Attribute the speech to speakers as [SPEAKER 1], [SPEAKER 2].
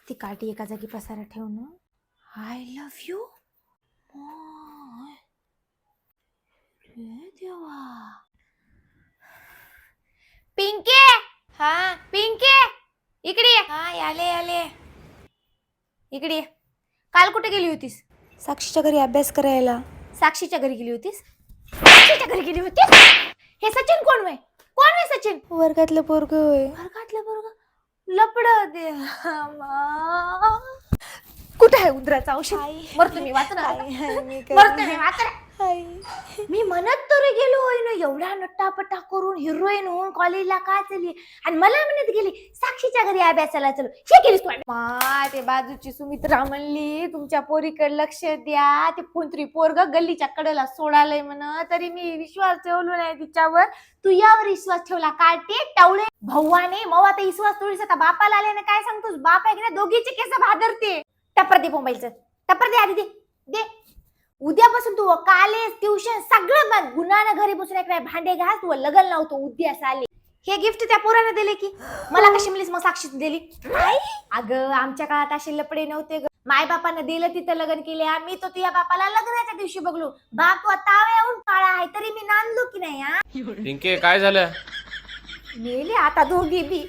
[SPEAKER 1] ती काठी एका जागी पसारा ठेवणं. आय लव्ह यू देवा. पिंके, हा पिंके इकडे ये. हा आले आले. इकडे ये. काल कुठे गेली होतीस?
[SPEAKER 2] साक्षीच्या घरी अभ्यास करायला.
[SPEAKER 1] साक्षीच्या घरी गेली होतीस? साक्षीच्या घरी गेली होतीस? हे सचिन कोण वय? कोण वय सचिन?
[SPEAKER 2] वर्गातलं पोरग होय.
[SPEAKER 1] वर्गातलं पोरग लपड दे. कुठे आहे उंदराचं औषध? मरतो मी वाचणार. मरतो मी वाचणार. मी म्हणत तर गेलो होय ना, एवढा नट्टापट्टा करून हिरोईन होऊन कॉलेजला का चालली आणि मला म्हणत गेली साक्षीच्या घरी अभ्यासाला चलो. हे केलीस तू? ते बाजूची सुमित्रा म्हणली तुमच्या पोरीकडे लक्ष द्या, ते कोणतरी पोरग गल्लीच्या कडेला सोडालय म्हण. तरी मी विश्वास ठेवलो नाही तिच्यावर. तू यावर विश्वास ठेवला काटे टावळे भवाने मग आता विश्वास थोडीस आता बापाला आले ना. काय सांगतोस? बाप आहे की नाही दोघीचे केस भादरते. टप्पर दे मोबाईलचं. टप्पर दे आधी. दे. उद्यापासून तू कॉलेज ट्युशन सगळं बंद. गुन्हानं घरी बसून एक भांडे घास. तू लग्न लावतो उद्या आले. हे गिफ्ट त्या पोरानं दिले की मला कशी मिळलीस मग? साक्षी दिली. अगं आमच्या काळात असे लपडे नव्हते ग. माय बापानं दिलं तिथं लग्न केले. आम्ही तो तुझ्या बापाला लग्नाच्या दिवशी बघलो. बाप तू ताव्याहून काळा आहे तरी मी नांदलो की नाही.
[SPEAKER 3] पिंके काय झालं?
[SPEAKER 1] मेले आता दोघी बी.